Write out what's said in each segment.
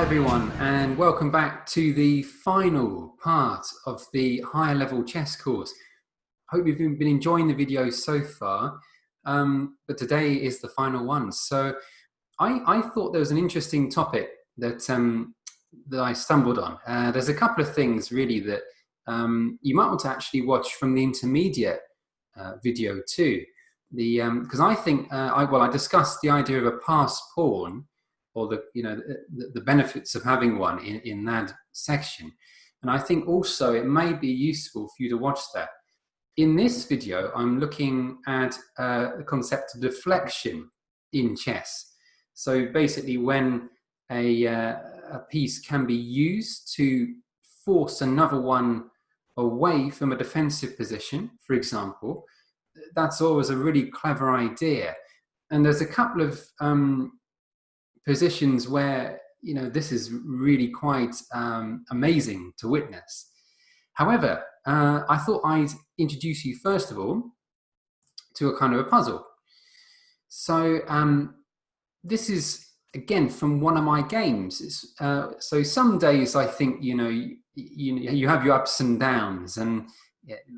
everyone, and welcome back to the final part of the higher level chess course. Hope you've been enjoying the video so far, but today is the final one. So I thought there was an interesting topic that that I stumbled on. There's a couple of things really that you might want to actually watch from the intermediate video too. Because I think I discussed the idea of a pass pawn, or the benefits of having one in that section, and I think also it may be useful for you to watch that. In this video, I'm looking at the concept of deflection in chess. So basically, when a piece can be used to force another one away from a defensive position, for example, that's always a really clever idea. And there's a couple of positions where this is really quite amazing to witness. However, I thought I'd introduce you first of all to a kind of a puzzle. So this is again from one of my games. So some days I think you have your ups and downs, and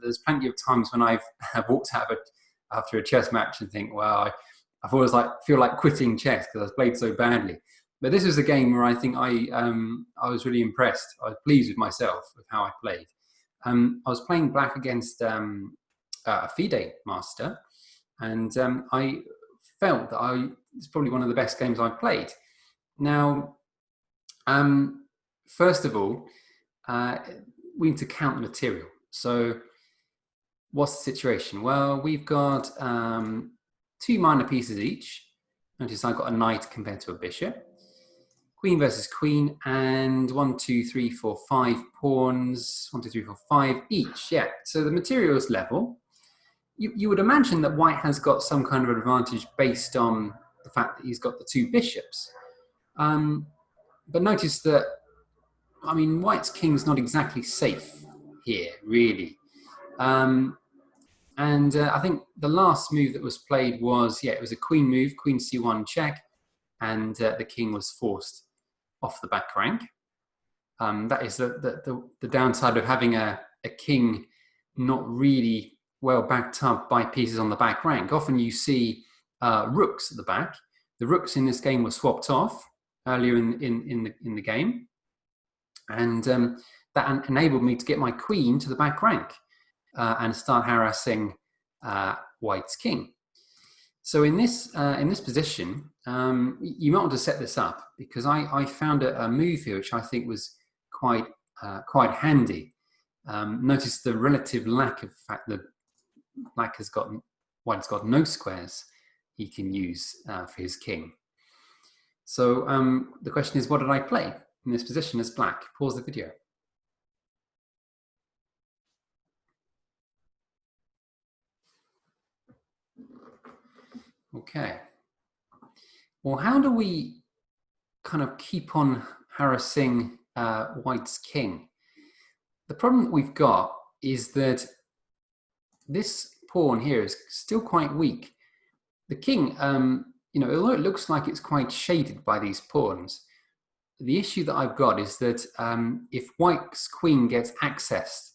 there's plenty of times when I've walked out after a chess match and think, well, I've always feel like quitting chess because I've played so badly. But this was a game where I think I was really impressed. I was pleased with myself with how I played. I was playing black against a FIDE master, and I felt that it's probably one of the best games I've played. Now, first of all, we need to count the material. So what's the situation? Well, we've got 2 minor pieces each. Notice I've got a knight compared to a bishop. Queen versus queen, and 1, 2, 3, 4, 5 pawns. 1, 2, 3, 4, 5 each. Yeah, so the material is level. You would imagine that white has got some kind of advantage based on the fact that he's got the 2 bishops. But notice that, white's king's not exactly safe here, really. And I think the last move that was played was, it was a queen move, queen c1 check, and the king was forced off the back rank. That is the downside of having a king not really well backed up by pieces on the back rank. Often you see rooks at the back. The rooks in this game were swapped off earlier in the game, and that enabled me to get my queen to the back rank and start harassing white's king. So in this position, you might want to set this up, because I found a move here which I think was quite handy. Notice the relative lack of fact that white's got no squares he can use for his king. So the question is, what did I play in this position as black? Pause the video. Okay. Well, how do we kind of keep on harassing white's king? The problem that we've got is that this pawn here is still quite weak. The king, although it looks like it's quite shaded by these pawns, the issue that I've got is that if white's queen gets access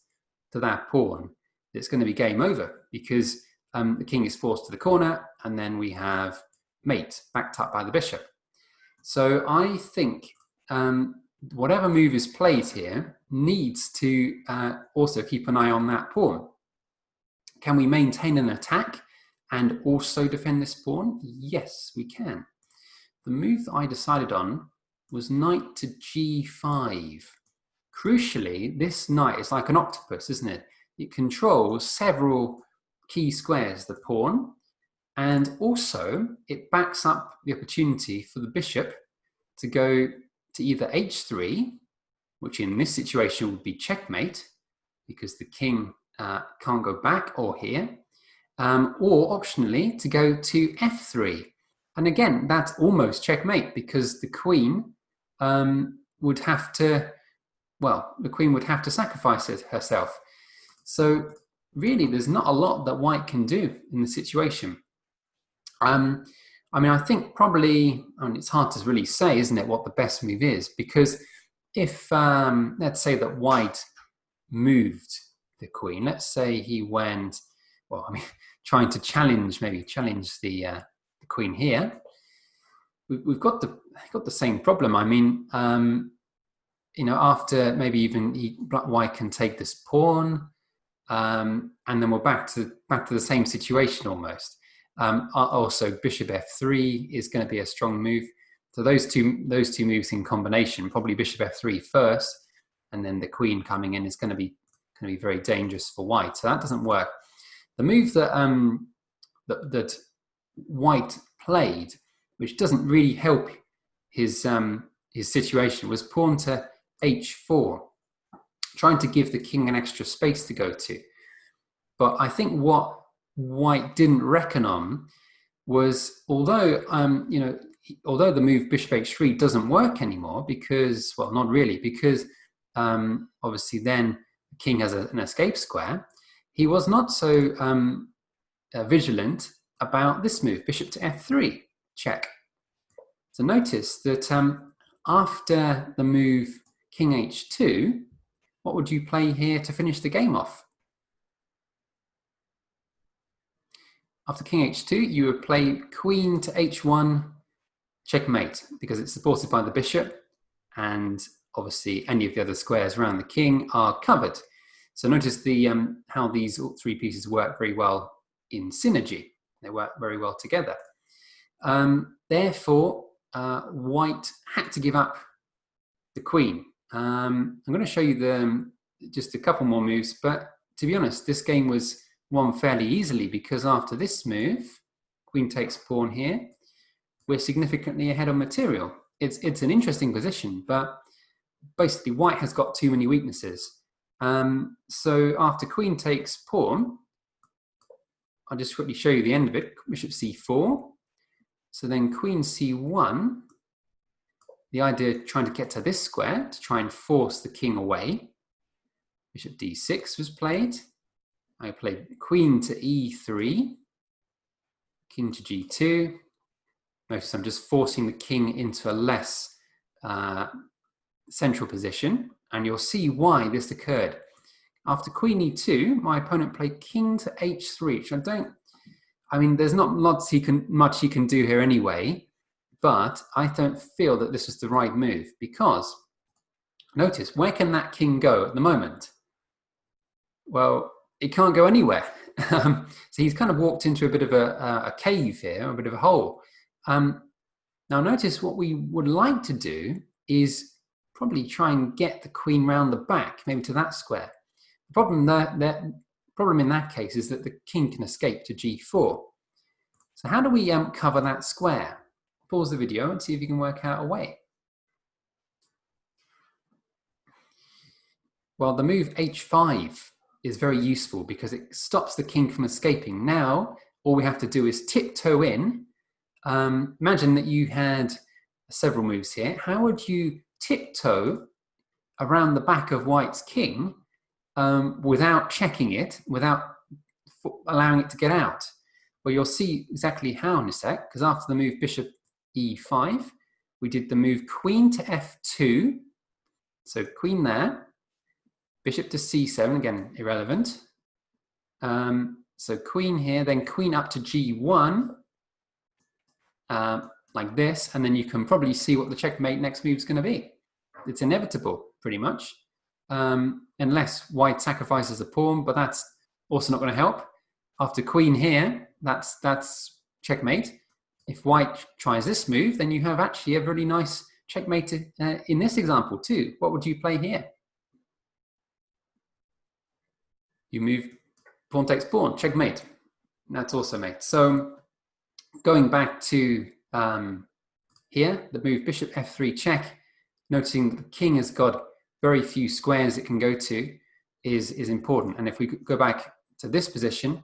to that pawn, it's going to be game over, because the king is forced to the corner, and then we have mate backed up by the bishop. So I think whatever move is played here needs to also keep an eye on that pawn. Can we maintain an attack and also defend this pawn? Yes, we can. The move that I decided on was knight to g5. Crucially, this knight is like an octopus, isn't it? It controls several key squares, the pawn, and also it backs up the opportunity for the bishop to go to either h3, which in this situation would be checkmate, because the king can't go back, or here, or optionally to go to f3. And again, that's almost checkmate, because the queen would have to sacrifice herself. So really, there's not a lot that white can do in the situation. I mean, I think probably, I mean, it's hard to really say, isn't it, what the best move is? Because if, let's say that white moved the queen, let's say he went, well, I mean, trying to challenge the queen here, we've got the same problem. I mean, you know, after maybe even white can take this pawn, and then we're back to the same situation almost. Also, bishop f3 is going to be a strong move. So those two moves in combination, probably bishop f3 first, and then the queen coming in is going to be very dangerous for white. So that doesn't work. The move that that white played, which doesn't really help his situation, was pawn to h4, trying to give the king an extra space to go to. But I think what white didn't reckon on was, although you know, although the move bishop h3 doesn't work anymore, because, well, not really, because obviously then the king has an escape square, he was not so vigilant about this move, bishop to f3, check. So notice that after the move king h2, what would you play here to finish the game off? After king h2, you would play queen to h1, checkmate, because it's supported by the bishop, and obviously any of the other squares around the king are covered. So notice the how these three pieces work very well in synergy. They work very well together. Therefore, white had to give up the queen. I'm going to show you just a couple more moves, but to be honest, this game was won fairly easily, because after this move, queen takes pawn here, we're significantly ahead on material. It's an interesting position, but basically white has got too many weaknesses. So after queen takes pawn, I'll just quickly show you the end of it. Bishop c4. So then queen c1. The idea of trying to get to this square to try and force the king away. Bishop d6 was played. I played queen to e3. King to g2. Notice I'm just forcing the king into a less central position. And you'll see why this occurred. After queen e2, my opponent played king to h3, which I mean, there's not much he can do here anyway, but I don't feel that this is the right move, because notice, where can that king go at the moment? Well, it can't go anywhere. So he's kind of walked into a bit of a cave here, a bit of a hole. Now notice what we would like to do is probably try and get the queen round the back, maybe to that square. The problem in that case is that the king can escape to g4. So how do we cover that square? Pause the video and see if you can work out a way. Well, the move h5 is very useful because it stops the king from escaping. Now, all we have to do is tiptoe in. Imagine that you had several moves here. How would you tiptoe around the back of white's king without checking it, without allowing it to get out? Well, you'll see exactly how in a sec, because after the move bishop e5, we did the move queen to f2. So queen there, bishop to c7, again, irrelevant. So queen here, then queen up to g1, like this, and then you can probably see what the checkmate next move is going to be. It's inevitable, pretty much, unless white sacrifices a pawn, but that's also not going to help. After queen here, that's checkmate. If white tries this move, then you have actually a really nice checkmate in this example too. What would you play here? You move pawn takes pawn, checkmate. That's also mate. So going back to here, the move bishop f3 check, noticing the king has got very few squares it can go to is important. And if we go back to this position,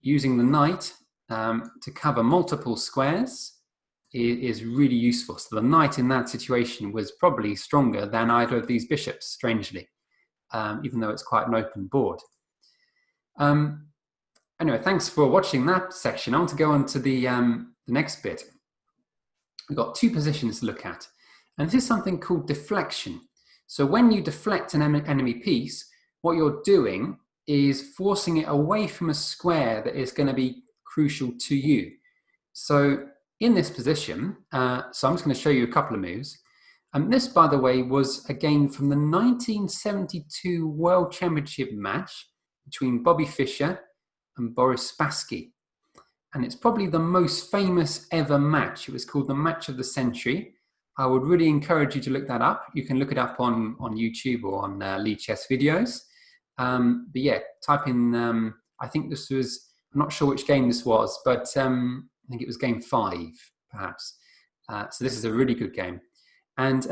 using the knight to cover multiple squares is really useful. So the knight in that situation was probably stronger than either of these bishops, strangely, even though it's quite an open board. Anyway, thanks for watching that section. I want to go on to the next bit. we've got two positions to look at. And this is something called deflection. So when you deflect an enemy piece, what you're doing is forcing it away from a square that is going to be crucial to you. So in this position, so I'm just going to show you a couple of moves. And this, by the way, was a game from the 1972 World Championship match between Bobby Fischer and Boris Spassky. And it's probably the most famous ever match. It was called the Match of the Century. I would really encourage you to look that up. You can look it up on YouTube or on Lead Chess Videos. But yeah, type in, I think this was, I'm not sure which game this was, but I think it was game 5, perhaps. So this is a really good game. And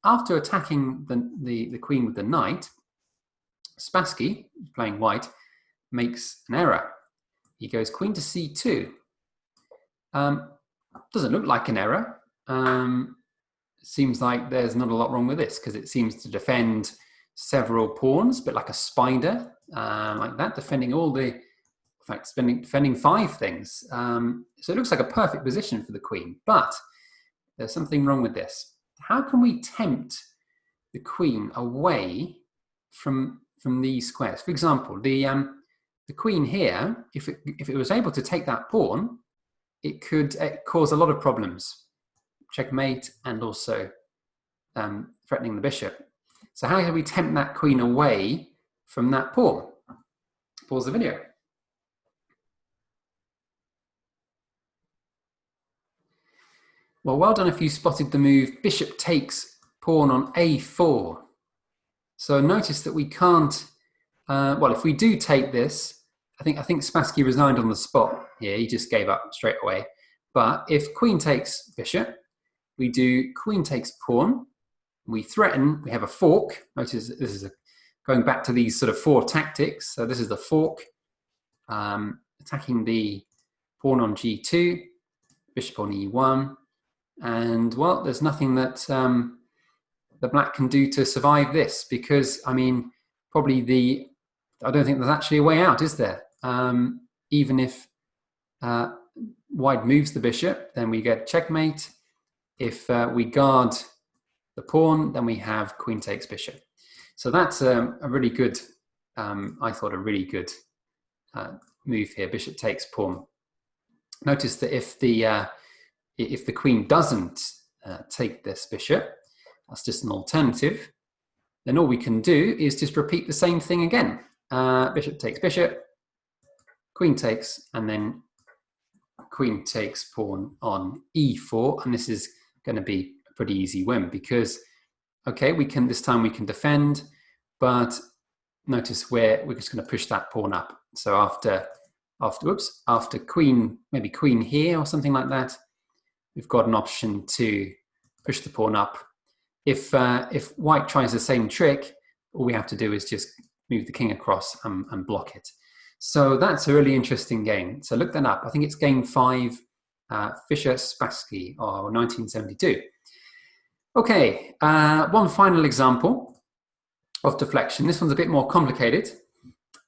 after attacking the queen with the knight, Spassky, playing white, makes an error. He goes queen to c2. Doesn't look like an error. Seems like there's not a lot wrong with this because it seems to defend several pawns, but like a spider, like that, defending all the, in fact, defending 5 things. So it looks like a perfect position for the queen, but there's something wrong with this. How can we tempt the queen away from these squares? For example, the queen here, if it was able to take that pawn, it could cause a lot of problems. Checkmate, and also threatening the bishop. So how do we tempt that queen away from that pawn? Pause the video. Well done if you spotted the move bishop takes pawn on a4. So notice that we can't, well, if we do take this, I think Spassky resigned on the spot here. He just gave up straight away. But if queen takes bishop, we do queen takes pawn. We threaten, we have a fork. Notice this is going back to these sort of 4 tactics. So this is the fork, attacking the pawn on g2, bishop on e1. And well, there's nothing that the black can do to survive this because, I mean, probably I don't think there's actually a way out, is there? Even if white moves the bishop, then we get checkmate. If we guard the pawn, then we have queen takes bishop. So that's a really good, I thought, a really good move here. Bishop takes pawn. Notice that if the queen doesn't take this bishop, that's just an alternative. Then all we can do is just repeat the same thing again. Bishop takes bishop, queen takes, and then queen takes pawn on e4, and this is going to be a pretty easy win because, okay, this time we can defend, but notice we're just going to push that pawn up. So after queen, maybe queen here or something like that, we've got an option to push the pawn up. If white tries the same trick, all we have to do is just move the king across and block it. So that's a really interesting game. So look that up. I think it's game 5, Fischer Spassky, or 1972. Okay, one final example of deflection. This one's a bit more complicated.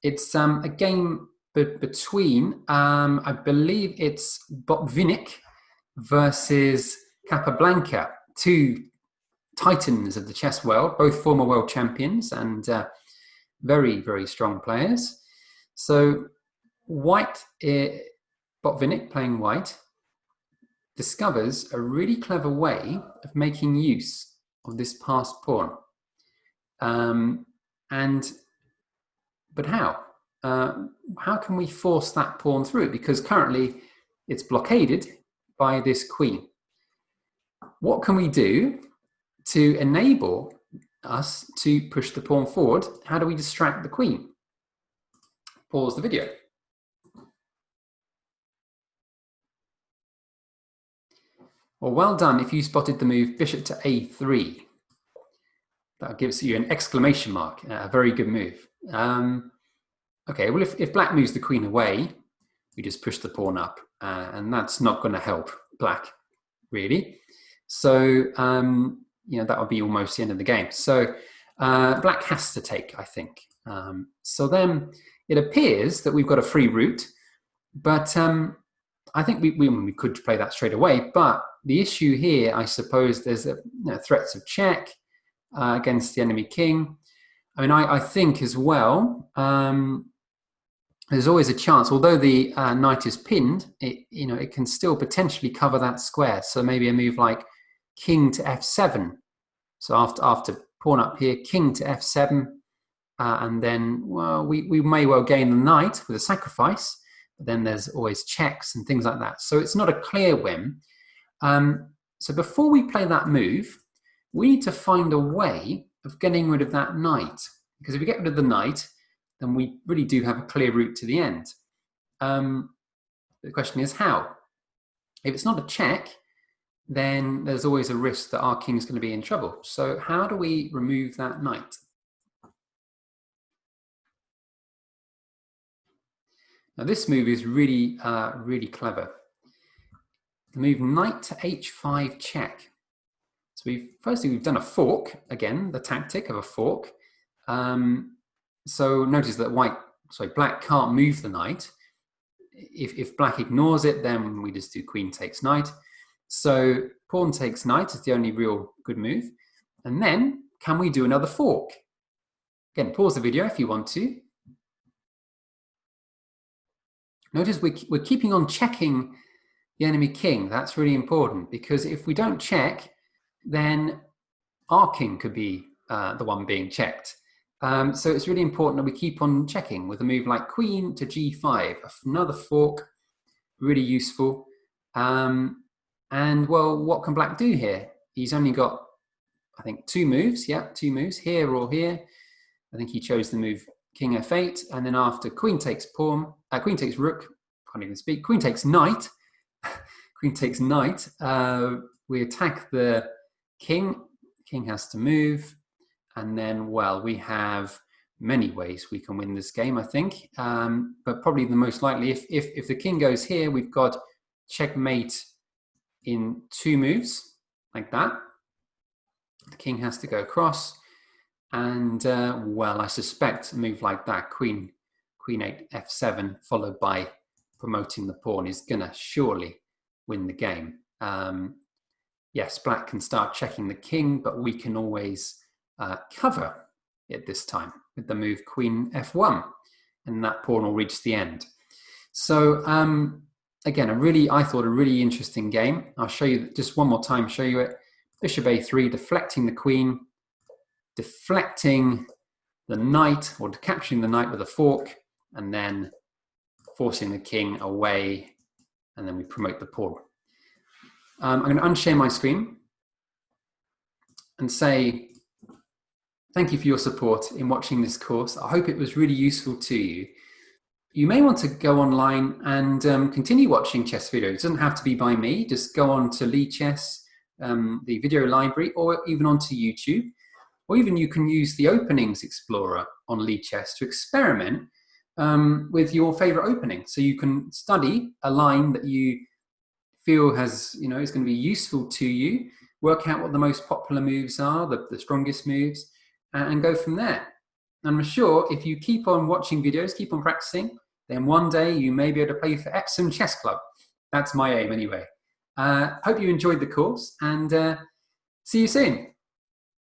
It's a game between, I believe it's Botvinnik versus Capablanca, 2 titans of the chess world, both former world champions and very, very strong players. So Botvinnik, playing white, discovers a really clever way of making use of this passed pawn. But how? How can we force that pawn through? Because currently it's blockaded by this queen. What can we do to enable us to push the pawn forward? How do we distract the queen? Pause the video. Well done if you spotted the move bishop to a3. That gives you an exclamation mark, a very good move. Okay, well if black moves the queen away, we just push the pawn up, and that's not going to help black, really. So, you know, that would be almost the end of the game. So black has to take, I think. So then it appears that we've got a free route, but I think we could play that straight away, but the issue here, I suppose, there's threats of check against the enemy king. I mean, I think as well, there's always a chance, although the knight is pinned, it can still potentially cover that square. So maybe a move like king to f7. So after pawn up here, king to f7, and then, well, we may well gain the knight with a sacrifice, but then there's always checks and things like that. So it's not a clear win. So before we play that move, we need to find a way of getting rid of that knight. Because if we get rid of the knight, then we really do have a clear route to the end. The question is how? If it's not a check, then there's always a risk that our king's going to be in trouble. So how do we remove that knight? Now this move is really, really clever. The move knight to h5 check. So firstly we've done a fork, again, the tactic of a fork. So notice that black can't move the knight. If black ignores it, then we just do queen takes knight. So pawn takes knight is the only real good move. And then, can we do another fork? Again, pause the video if you want to. Notice we're keeping on checking the enemy king. That's really important, because if we don't check, then our king could be the one being checked. So it's really important that we keep on checking with a move like queen to g5, another fork, really useful. And well, what can black do here? He's only got, I think, two moves. Yeah, two moves, here or here. I think he chose the move king f8, and then after queen takes pawn, queen takes rook, can't even speak, queen takes knight, queen takes knight, we attack the king has to move, and then, well, we have many ways we can win this game, I think, but probably the most likely, if the king goes here, we've got checkmate in two moves, like that. The king has to go across, and well, I suspect a move like that, queen 8 f7, followed by promoting the pawn, is gonna surely win the game. Yes, black can start checking the king, but we can always cover it this time with the move queen f1, and that pawn will reach the end. So again, I thought a really interesting game. I'll show you just one more time, show you it. Bishop a3, deflecting the queen, deflecting the knight, or capturing the knight with a fork, and then forcing the king away, and then we promote the pawn. I'm going to unshare my screen and say thank you for your support in watching this course. I hope it was really useful to you. You may want to go online and continue watching chess videos. It doesn't have to be by me. Just go on to Lee Chess, the video library, or even onto YouTube. Or even you can use the openings explorer on Lee Chess to experiment with your favorite opening. So you can study a line that you feel is going to be useful to you, work out what the most popular moves are, the strongest moves, and go from there. And I'm sure if you keep on watching videos, keep on practicing, then one day you may be able to play for Epsom Chess Club. That's my aim anyway. Hope you enjoyed the course, and see you soon.